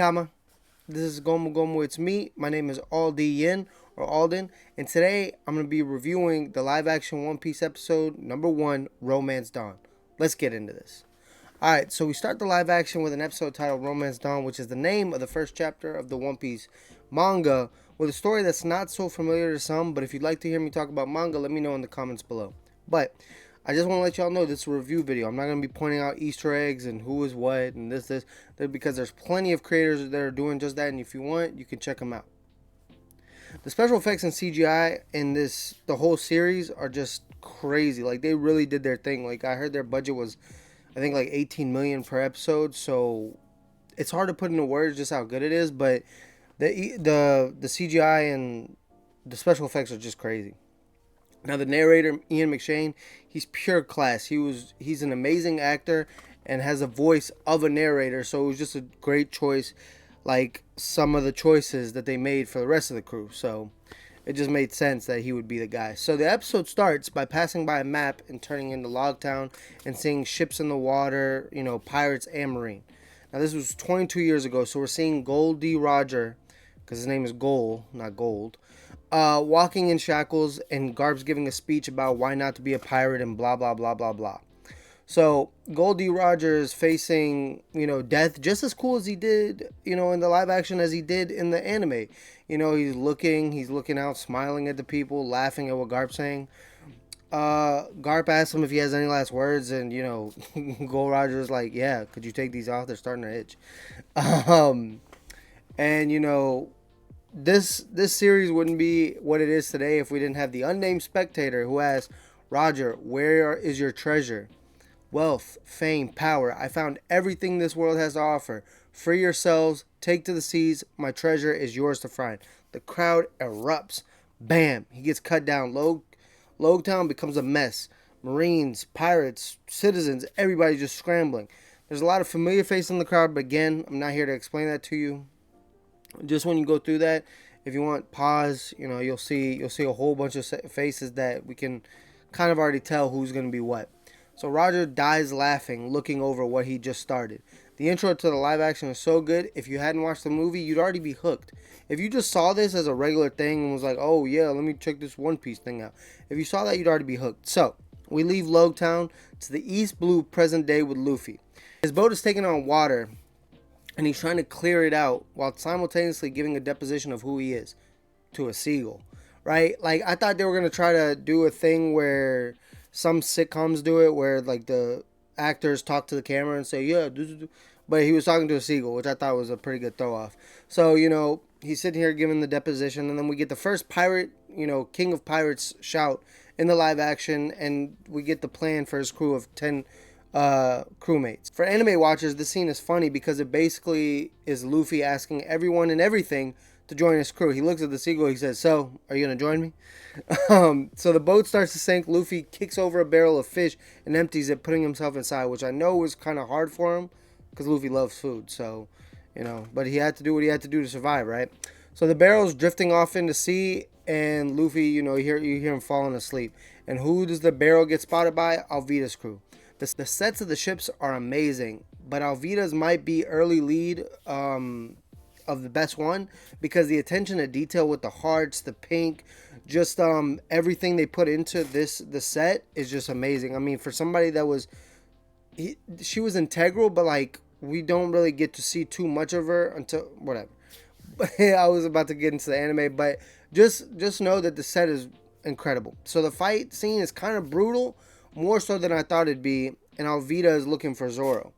Kama. This is Gomu Gomu. It's me. My name is Alden or Alden, and today I'm gonna be reviewing the live action One Piece episode number 1, Romance Dawn. Let's get into this. Alright, so we start the live action with an episode titled Romance Dawn, which is the name of the first chapter of the One Piece manga, with a story that's not so familiar to some, but if you'd like to hear me talk about manga, let me know in the comments below. But I just want to let y'all know this is a review video. I'm not going to be pointing out Easter eggs and who is what and this, because there's plenty of creators that are doing just that, and if you want, you can check them out. The special effects and CGI in the whole series are just crazy. Like, they really did their thing. Like, I heard their budget was, I think, like 18 million per episode, so it's hard to put into words just how good it is, but the CGI and the special effects are just crazy. Now the narrator, Ian McShane, he's pure class. He's an amazing actor and has a voice of a narrator, so it was just a great choice, like some of the choices that they made for the rest of the crew. So it just made sense that he would be the guy. So the episode starts by passing by a map and turning into Logtown and seeing ships in the water, pirates and marine. Now this was 22 years ago, so we're seeing Gold D. Roger, because his name is Gold, not Gold, walking in shackles, and Garp's giving a speech about why not to be a pirate and blah, blah, blah, blah, blah. So Goldie Roger is facing, death just as cool as he did, in the live action as he did in the anime. He's looking out, smiling at the people, laughing at what Garp's saying. Garp asks him if he has any last words, and, Gold Roger is like, yeah, could you take these off? They're starting to itch. And, this series wouldn't be what it is today if we didn't have the unnamed spectator who asks, Roger, where is your treasure? Wealth, fame, power. I found everything this world has to offer. Free yourselves, take to the seas. My treasure is yours to find. The crowd erupts. Bam! He gets cut down. Logtown becomes a mess. Marines, pirates, citizens, everybody just scrambling. There's a lot of familiar faces in the crowd, but again, I'm not here to explain that to you. Just when you go through that, if you want, pause. You'll see a whole bunch of faces that we can kind of already tell who's going to be what. So Roger dies laughing, looking over what he just started. The intro to the live action is so good. If you hadn't watched the movie, you'd already be hooked. If you just saw this as a regular thing and was like, oh yeah, let me check this One Piece thing out. If you saw that, you'd already be hooked. So we leave Logtown to the East Blue present day with Luffy. His boat is taking on water, and he's trying to clear it out while simultaneously giving a deposition of who he is to a seagull, right? Like, I thought they were going to try to do a thing where some sitcoms do it, where like the actors talk to the camera and say, yeah, but he was talking to a seagull, which I thought was a pretty good throw off. So, he's sitting here giving the deposition, and then we get the first pirate, King of Pirates shout in the live action, and we get the plan for his crew of 10 crewmates. For anime watchers, this scene is funny because it basically is Luffy asking everyone and everything to join his crew. He looks at the seagull, he says, so, are you going to join me? So the boat starts to sink. Luffy kicks over a barrel of fish and empties it, putting himself inside, which I know was kind of hard for him because Luffy loves food. So, but he had to do what he had to do to survive, right? So the barrel's drifting off into sea, and Luffy, you hear him falling asleep. And who does the barrel get spotted by? Alvida's crew. The sets of the ships are amazing, but Alvida's might be early lead of the best one, because the attention to detail with the hearts, the pink, just everything they put into the set is just amazing. I mean, for somebody that was, she was integral, but like we don't really get to see too much of her until whatever. I was about to get into the anime, but just know that the set is incredible. So the fight scene is kind of brutal, more so than I thought it'd be, and Alvida is looking for Zoro.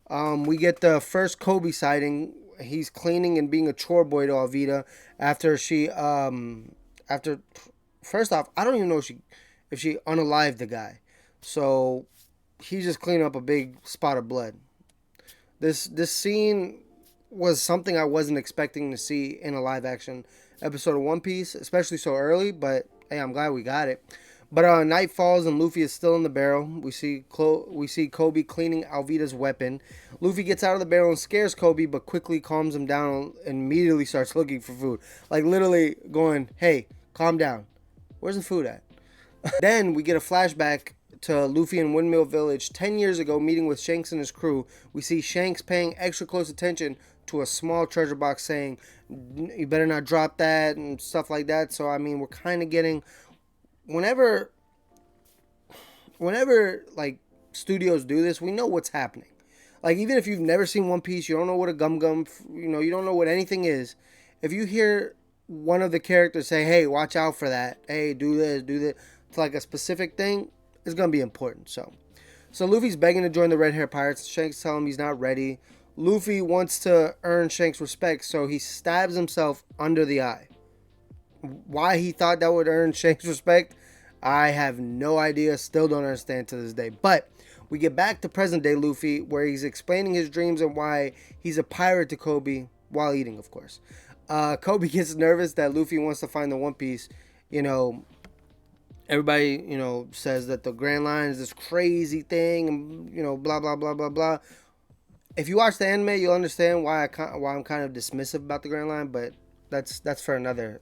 We get the first Kobe sighting. He's cleaning and being a chore boy to Alvida after first off, I don't even know if she unalived the guy. So he's just cleaning up a big spot of blood. This scene was something I wasn't expecting to see in a live action episode of One Piece, especially so early, but hey, I'm glad we got it. But night falls and Luffy is still in the barrel. We see Kobe cleaning Alvida's weapon. Luffy gets out of the barrel and scares Kobe, but quickly calms him down and immediately starts looking for food. Like literally going, hey, calm down. Where's the food at? Then we get a flashback to Luffy in Windmill Village 10 years ago, meeting with Shanks and his crew. We see Shanks paying extra close attention to a small treasure box saying, you better not drop that and stuff like that. So, I mean, we're kind of getting, whenever, like, studios do this, we know what's happening. Like, even if you've never seen One Piece, you don't know what a gum gum, you don't know what anything is. If you hear one of the characters say, hey, watch out for that. Hey, do this, do this. It's like a specific thing. It's going to be important. So Luffy's begging to join the Red Hair Pirates. Shanks tell him he's not ready. Luffy wants to earn Shanks' respect, so he stabs himself under the eye. Why he thought that would earn Shanks' respect, I have no idea. Still don't understand to this day. But we get back to present day Luffy, where he's explaining his dreams and why he's a pirate to Kobe while eating, of course. Kobe gets nervous that Luffy wants to find the One Piece. Everybody, says that the Grand Line is this crazy thing, and blah blah blah blah blah. If you watch the anime, you'll understand why I'm kind of dismissive about the Grand Line, but that's for another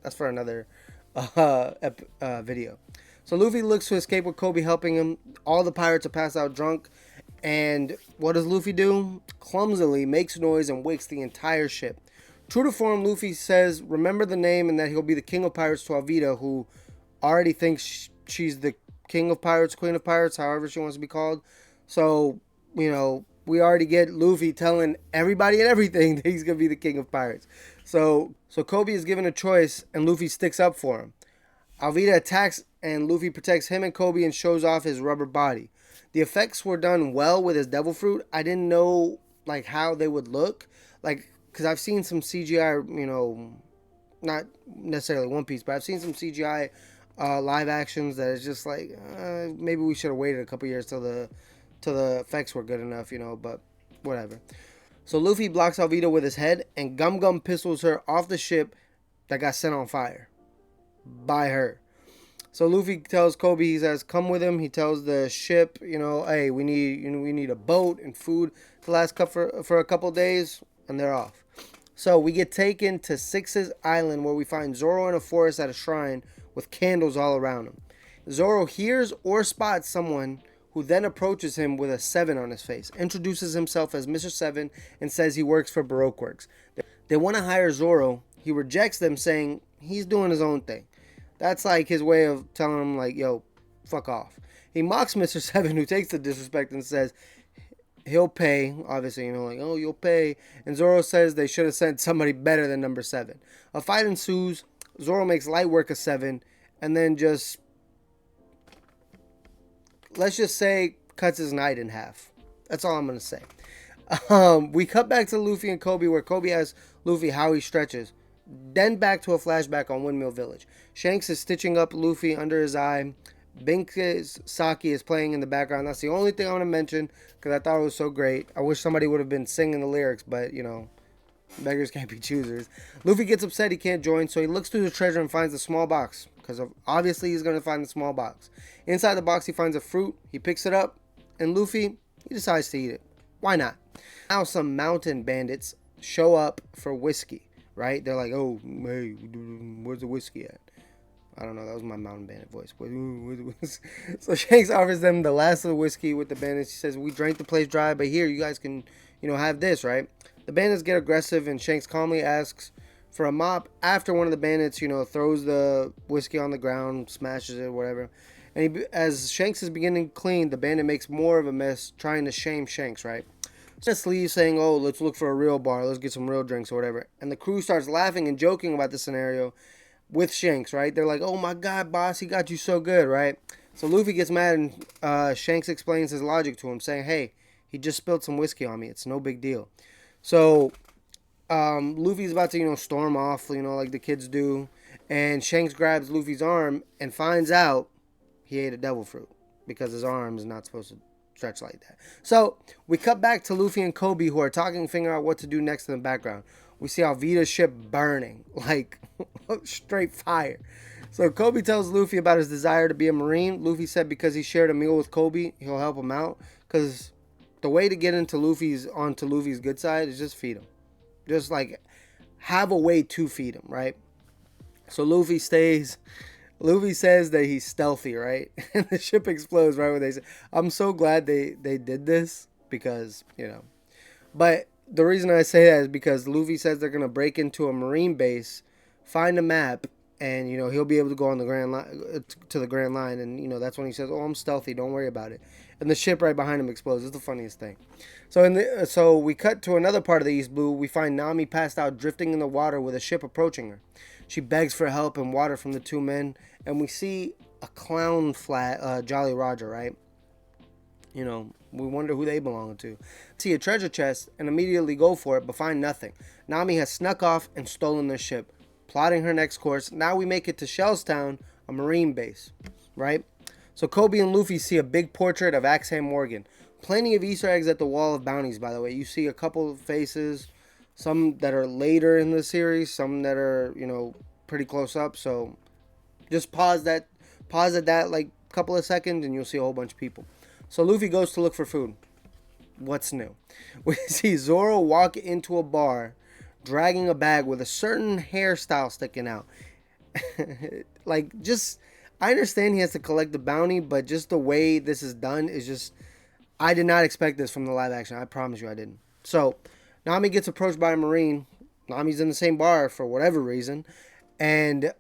video. So Luffy looks to escape with Kobe helping him. All the pirates are passed out drunk, and what does Luffy do? Clumsily makes noise and wakes the entire ship. True to form, Luffy says, remember the name and that he'll be the king of pirates to Alvida, who already thinks she's the king of pirates, queen of pirates, however she wants to be called. So, we already get Luffy telling everybody and everything that he's going to be the king of pirates. So Kobe is given a choice, and Luffy sticks up for him. Alvida attacks, and Luffy protects him and Kobe and shows off his rubber body. The effects were done well with his devil fruit. I didn't know, how they would look. Because I've seen some CGI, not necessarily One Piece, but I've seen some CGI live actions that is just maybe we should have waited a couple years till the effects were good enough, but whatever. So Luffy blocks Alvida with his head, and Gum Gum pistols her off the ship that got set on fire by her. So Luffy tells Kobe, he says, come with him. He tells the ship, hey, we need a boat and food to last for a couple days, and they're off. So we get taken to Six's Island, where we find Zoro in a forest at a shrine with candles all around him. Zoro hears or spots someone, who then approaches him with a 7 on his face, introduces himself as Mr. 7, and says he works for Baroque Works. They want to hire Zoro. He rejects them, saying he's doing his own thing. That's his way of telling him, yo, fuck off. He mocks Mr. 7, who takes the disrespect and says he'll pay. Obviously, oh, you'll pay. And Zoro says they should have sent somebody better than number 7. A fight ensues. Zoro makes light work of 7, and then let's just say, cuts his night in half. That's all I'm going to say. We cut back to Luffy and Kobe, where Kobe asks Luffy how he stretches. Then back to a flashback on Windmill Village. Shanks is stitching up Luffy under his eye. Bink's Saki is playing in the background. That's the only thing I want to mention, because I thought it was so great. I wish somebody would have been singing the lyrics, but, beggars can't be choosers. Luffy gets upset he can't join, so he looks through the treasure and finds a small box, because obviously he's going to find the small box. Inside the box, he finds a fruit. He picks it up, and Luffy, he decides to eat it. Why not? Now some mountain bandits show up for whiskey, right? They're like, oh, hey, where's the whiskey at? I don't know, that was my mountain bandit voice. So Shanks offers them the last of the whiskey with the bandits. He says, we drank the place dry, but here, you guys can, have this, right? The bandits get aggressive, and Shanks calmly asks for a mop after one of the bandits, throws the whiskey on the ground, smashes it, whatever. And as Shanks is beginning to clean, the bandit makes more of a mess, trying to shame Shanks, right? Just leaves saying, oh, let's look for a real bar, let's get some real drinks or whatever. And the crew starts laughing and joking about the scenario with Shanks, right? They're like, oh my god, boss, he got you so good, right? So Luffy gets mad, and Shanks explains his logic to him, saying, hey, he just spilled some whiskey on me, it's no big deal. So Luffy's about to, storm off, like the kids do. And Shanks grabs Luffy's arm and finds out he ate a devil fruit, because his arm is not supposed to stretch like that. So we cut back to Luffy and Kobe, who are talking and figuring out what to do next in the background. We see Alvida's ship burning, straight fire. So Kobe tells Luffy about his desire to be a Marine. Luffy said because he shared a meal with Kobe, he'll help him out. Because the way to get onto Luffy's good side is just feed him. Just have a way to feed him, right? So Luffy says that he's stealthy, right? And the ship explodes right when they say, I'm so glad they did this, because, But The reason I say that is because Luffy says they're gonna break into a marine base, find a map, and he'll be able to go on the Grand Line to the Grand Line, and that's when he says, "Oh, I'm stealthy. Don't worry about it." And the ship right behind him explodes. It's the funniest thing. So we cut to another part of the East Blue. We find Nami passed out, drifting in the water with a ship approaching her. She begs for help and water from the two men, and we see a clown flat, Jolly Roger, right? We wonder who they belong to. See a treasure chest and immediately go for it, but find nothing. Nami has snuck off and stolen their ship, plotting her next course. Now we make it to Shellstown, a marine base, right? So Kobe and Luffy see a big portrait of Axeham Morgan. Plenty of Easter eggs at the wall of bounties, by the way. You see a couple of faces, some that are later in the series, some that are, pretty close up. So just pause at that like couple of seconds and you'll see a whole bunch of people. So Luffy goes to look for food. What's new? We see Zoro walk into a bar dragging a bag with a certain hairstyle sticking out. Like, just, I understand he has to collect the bounty, but just the way this is done is just, I did not expect this from the live action. I promise you I didn't. So Nami gets approached by a Marine. Nami's in the same bar for whatever reason. And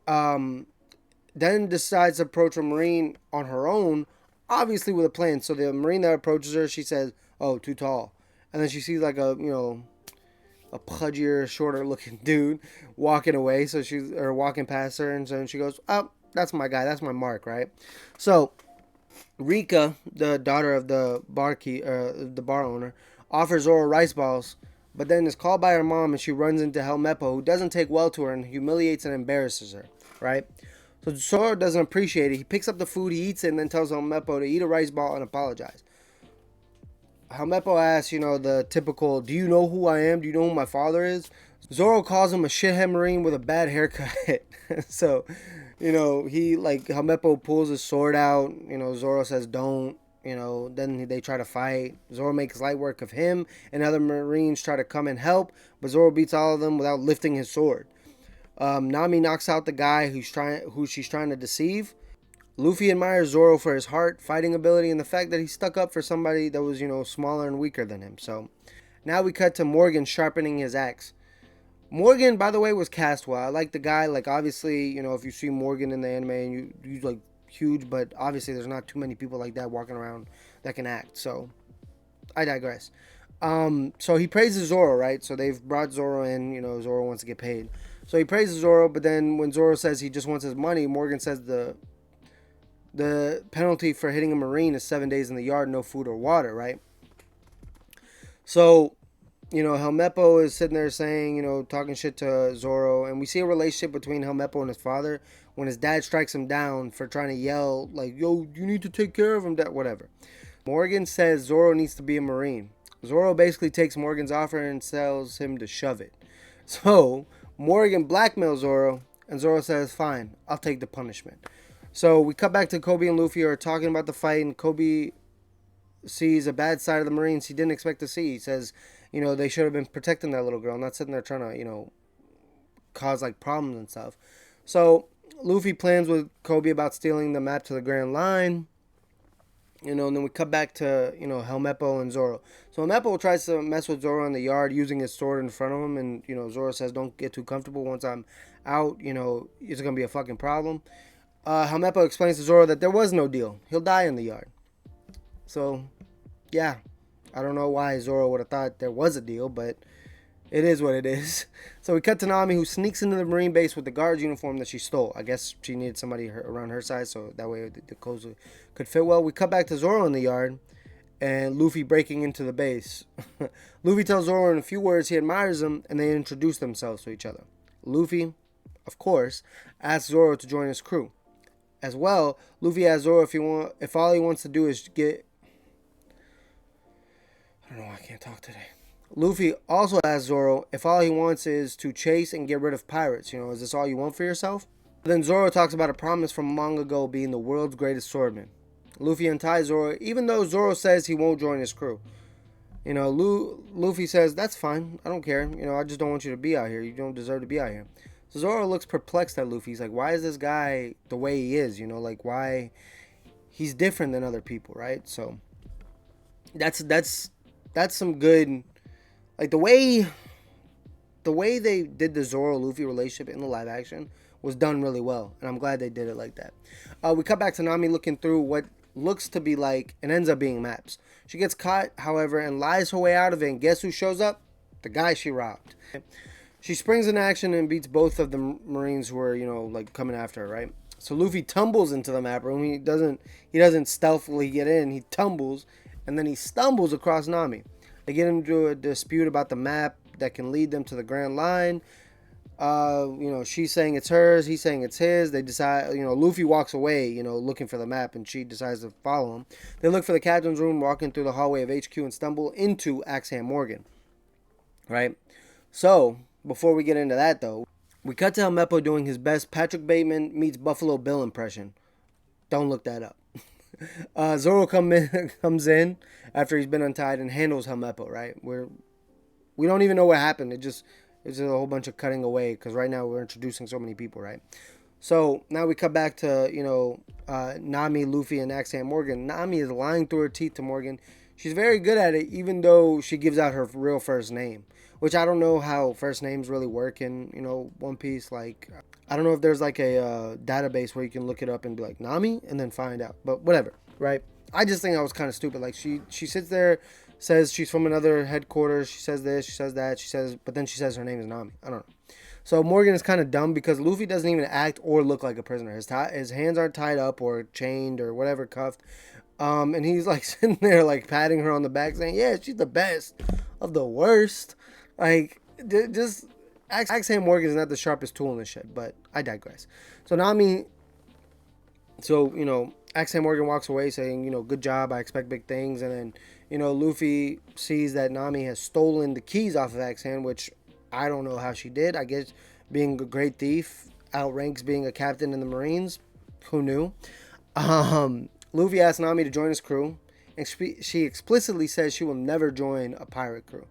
then decides to approach a Marine on her own, obviously with a plan. So the Marine that approaches her, she says, "Oh, too tall." And then she sees like a pudgier, shorter looking dude walking away. So walking past her, and so she goes, "Oh, that's my guy. That's my mark, right?" So Rika, the daughter of the bar owner, offers Zoro rice balls, but then is called by her mom, and she runs into Helmeppo, who doesn't take well to her and humiliates and embarrasses her, right? So Zoro doesn't appreciate it. He picks up the food, he eats it, and then tells Helmeppo to eat a rice ball and apologize. Helmeppo asks, the typical, "Do you know who I am? Do you know who my father is?" Zoro calls him a shithead Marine with a bad haircut. So, Helmeppo pulls his sword out. Zoro says, "Don't." Then they try to fight. Zoro makes light work of him, and other Marines try to come and help, but Zoro beats all of them without lifting his sword. Nami knocks out the guy who she's trying to deceive. Luffy admires Zoro for his heart, fighting ability, and the fact that he stuck up for somebody that was, smaller and weaker than him. So now we cut to Morgan sharpening his axe. Morgan, by the way, was cast well. I like the guy. Like, obviously, if you see Morgan in the anime and he's like huge, but obviously there's not too many people like that walking around that can act. So I digress. So he praises Zoro, right? So they've brought Zoro in. Zoro wants to get paid. So he praises Zoro, but then when Zoro says he just wants his money, Morgan says the penalty for hitting a Marine is 7 days in the yard, no food or water, right? So, Helmeppo is sitting there saying, talking shit to Zoro, and we see a relationship between Helmeppo and his father when his dad strikes him down for trying to yell, like, "Yo, you need to take care of him," that whatever. Morgan says Zoro needs to be a Marine. Zoro basically takes Morgan's offer and tells him to shove it. So Morgan blackmails Zoro, and Zoro says, "Fine, I'll take the punishment." So we cut back to Kobe and Luffy are talking about the fight, and Kobe sees a bad side of the Marines he didn't expect to see. He says, they should have been protecting that little girl, not sitting there trying to, cause like problems and stuff. So Luffy plans with Kobe about stealing the map to the Grand Line. And then we cut back to, Helmeppo and Zoro. So Helmeppo tries to mess with Zoro in the yard using his sword in front of him. And, Zoro says, "Don't get too comfortable. Once I'm out, it's going to be a fucking problem." Helmeppo explains to Zoro that there was no deal. He'll die in the yard. So, yeah. I don't know why Zoro would have thought there was a deal, but it is what it is. So we cut to Nami, who sneaks into the Marine base with the guard's uniform that she stole. I guess she needed somebody around her size, so that way the clothes could fit well. We cut back to Zoro in the yard, and Luffy breaking into the base. Luffy tells Zoro in a few words he admires him, and they introduce themselves to each other. Luffy, of course, asks Zoro to join his crew. As well, Luffy asks Zoro if all he wants to do is get... I don't know, I can't talk today. Luffy also asks Zoro if all he wants is to chase and get rid of pirates. Is this all you want for yourself? Then Zoro talks about a promise from long ago being the world's greatest swordman. Luffy unties Zoro, even though Zoro says he won't join his crew. Luffy says, "That's fine. I don't care. I just don't want you to be out here. You don't deserve to be out here." So Zoro looks perplexed at Luffy. He's like, why is this guy the way he is? Like, why he's different than other people, right? So that's some good Like the way they did the Zoro Luffy relationship in the live action was done really well, and I'm glad they did it like that. We cut back to Nami looking through what looks to be like and ends up being maps. She gets caught, however, and lies her way out of it. And guess who shows up? The guy she robbed. She springs in action and beats both of the Marines who are, like coming after her, right? So Luffy tumbles into the map room. He doesn't stealthily get in. He tumbles, and then he stumbles across Nami. They get into a dispute about the map that can lead them to the Grand Line. She's saying it's hers, he's saying it's his. They decide, Luffy walks away, looking for the map, and she decides to follow him. They look for the captain's room, walking through the hallway of HQ, and stumble into Axeham Morgan. Right? So, before we get into that, though, we cut to Helmeppo doing his best Patrick Bateman meets Buffalo Bill impression. Don't look that up. Zoro comes in after he's been untied and handles Helmeppo, right? We don't even know what happened. It's a whole bunch of cutting away because right now we're introducing so many people, right? So now we cut back to, Nami, Luffy, and Axeham Morgan. Nami is lying through her teeth to Morgan. She's very good at it, even though she gives out her real first name, which I don't know how first names really work in, One Piece. Like, I don't know if there's like a database where you can look it up and be like, Nami, and then find out. But whatever, right? I just think that was kind of stupid. Like, she sits there, says she's from another headquarters. She says this, she says that, but then she says her name is Nami. I don't know. So Morgan is kind of dumb because Luffy doesn't even act or look like a prisoner. His hands aren't tied up or chained or whatever, cuffed. And he's like sitting there like patting her on the back saying, yeah, she's the best of the worst. Like, just Axeham Morgan is not the sharpest tool in the shed, but I digress. So Axeham Morgan walks away saying, good job, I expect big things. And then, Luffy sees that Nami has stolen the keys off of Axeham, which I don't know how she did. I guess being a great thief outranks being a captain in the Marines. Who knew? Luffy asks Nami to join his crew, and she explicitly says she will never join a pirate crew.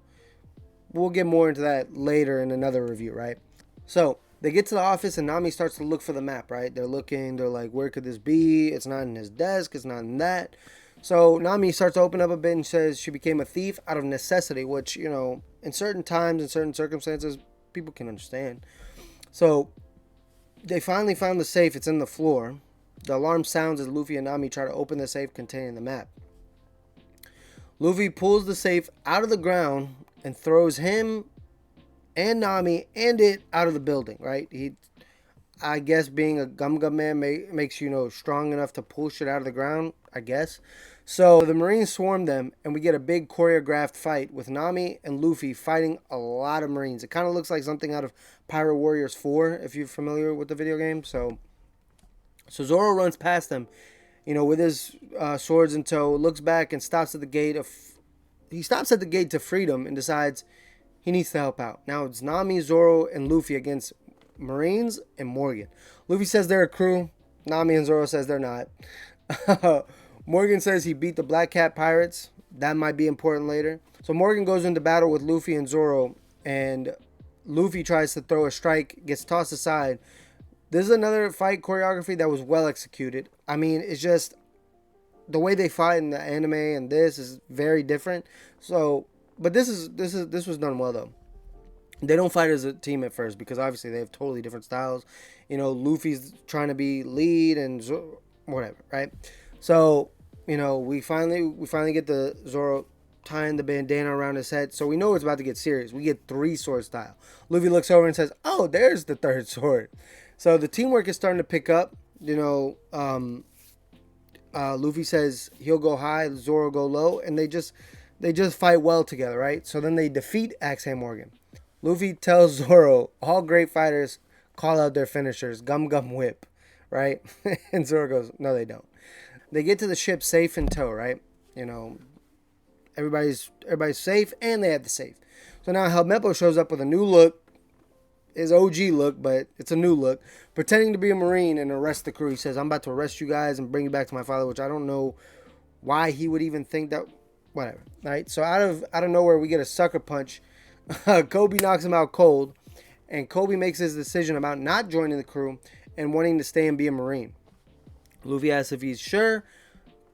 We'll get more into that later in another review, right? So they get to the office and Nami starts to look for the map, right? They're like, where could this be? It's not in his desk. It's not in that. So Nami starts to open up a bit and says she became a thief out of necessity, which, in certain times, in certain circumstances, people can understand. So they finally found the safe. It's in the floor. The alarm sounds as Luffy and Nami try to open the safe containing the map. Luffy pulls the safe out of the ground and throws him and Nami and it out of the building, right? I guess being a Gum Gum man makes you, strong enough to pull shit out of the ground, I guess. So the Marines swarm them, and we get a big choreographed fight with Nami and Luffy fighting a lot of Marines. It kind of looks like something out of Pirate Warriors 4, if you're familiar with the video game. So Zoro runs past them, with his swords in tow, looks back and stops at the gate to freedom and decides he needs to help out. Now it's Nami, Zoro, and Luffy against Marines and Morgan. Luffy says they're a crew. Nami and Zoro says they're not. Morgan says he beat the Black Cat pirates. That might be important later. So Morgan goes into battle with Luffy and Zoro, and Luffy tries to throw a strike, gets tossed aside. This is another fight choreography that was well executed. I mean, it's just the way they fight in the anime and this is very different. So, but this was done well though. They don't fight as a team at first because obviously they have totally different styles. Luffy's trying to be lead and whatever, right? So, we finally get the Zoro tying the bandana around his head. So we know it's about to get serious. We get 3 sword style. Luffy looks over and says, "Oh, there's the 3rd sword." So the teamwork is starting to pick up. Luffy says he'll go high, Zoro go low, and they just fight well together, right? So then they defeat Axeham Morgan. Luffy tells Zoro, all great fighters call out their finishers, Gum Gum Whip, right? And Zoro goes, no, they don't. They get to the ship safe in tow, right? Everybody's safe, and they have the safe. So now Helmeppo shows up with a new look, his OG look, but it's a new look, pretending to be a Marine and arrest the crew. He says, I'm about to arrest you guys and bring you back to my father, which I don't know why he would even think that. Whatever, right? So out of nowhere, we get a sucker punch. Kobe knocks him out cold, and Kobe makes his decision about not joining the crew and wanting to stay and be a Marine. Luffy asks if he's sure.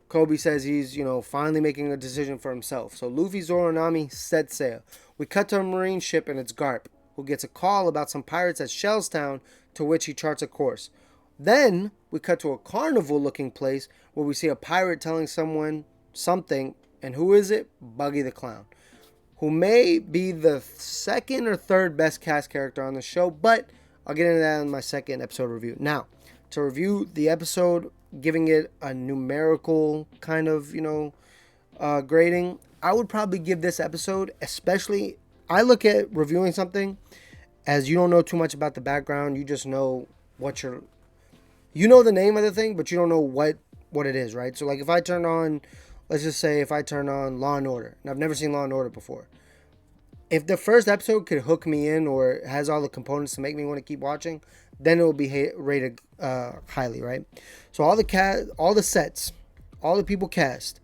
Kobe says he's, finally making a decision for himself. So Luffy, Zoro, and Nami set sail. We cut to a Marine ship and it's Garp, who gets a call about some pirates at Shellstown, to which he charts a course. Then we cut to a carnival-looking place where we see a pirate telling someone something, and who is it? Buggy the Clown, who may be the second or third best cast character on the show, but I'll get into that in my second episode review. Now, to review the episode, giving it a numerical kind of, grading, I would probably give this episode, especially, I look at reviewing something as you don't know too much about the background. You just know you know the name of the thing, but you don't know what it is, right? So like if I turn on, let's just say if I turn on Law and Order, and I've never seen Law and Order before, if the first episode could hook me in or has all the components to make me want to keep watching, then it will be rated highly, right? So all the sets, all the people cast,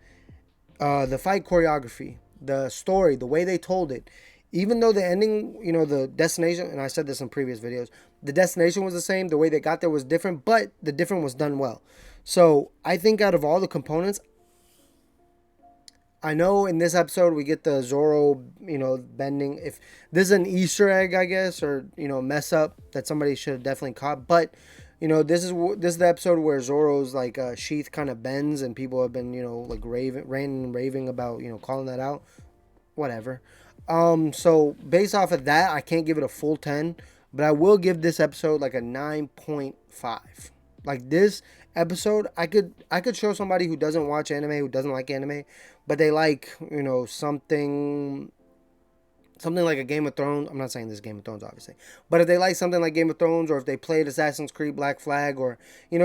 the fight choreography, the story, the way they told it, even though the ending, the destination, and I said this in previous videos, the destination was the same, the way they got there was different, but the different was done well. So I think out of all the components, I know in this episode we get the Zoro, bending. If this is an Easter egg, I guess, or mess up that somebody should have definitely caught. But this is the episode where Zoro's like sheath kind of bends, and people have been like raving about calling that out. Whatever. So based off of that, I can't give it a full 10, but I will give this episode like a 9.5. Like this episode, I could show somebody who doesn't watch anime, who doesn't like anime, but they like, something like a Game of Thrones. I'm not saying this is Game of Thrones, obviously, but if they like something like Game of Thrones, or if they played Assassin's Creed Black Flag, or,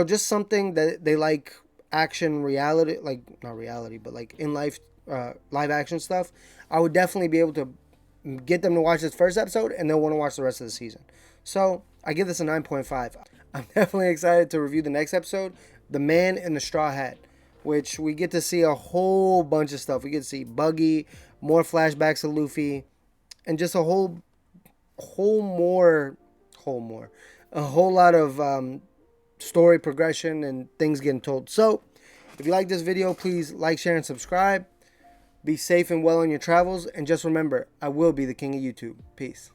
just something that they like action reality, like not reality, but like in life, live action stuff, I would definitely be able to get them to watch this first episode and they'll want to watch the rest of the season. So I give this a 9.5. I'm definitely excited to review the next episode, The Man in the Straw Hat, which we get to see a whole bunch of stuff. We get to see Buggy, more flashbacks of Luffy, and just a whole lot of story progression and things getting told. So if you like this video, please like, share, and subscribe. Be safe and well in your travels, and just remember, I will be the king of YouTube. Peace.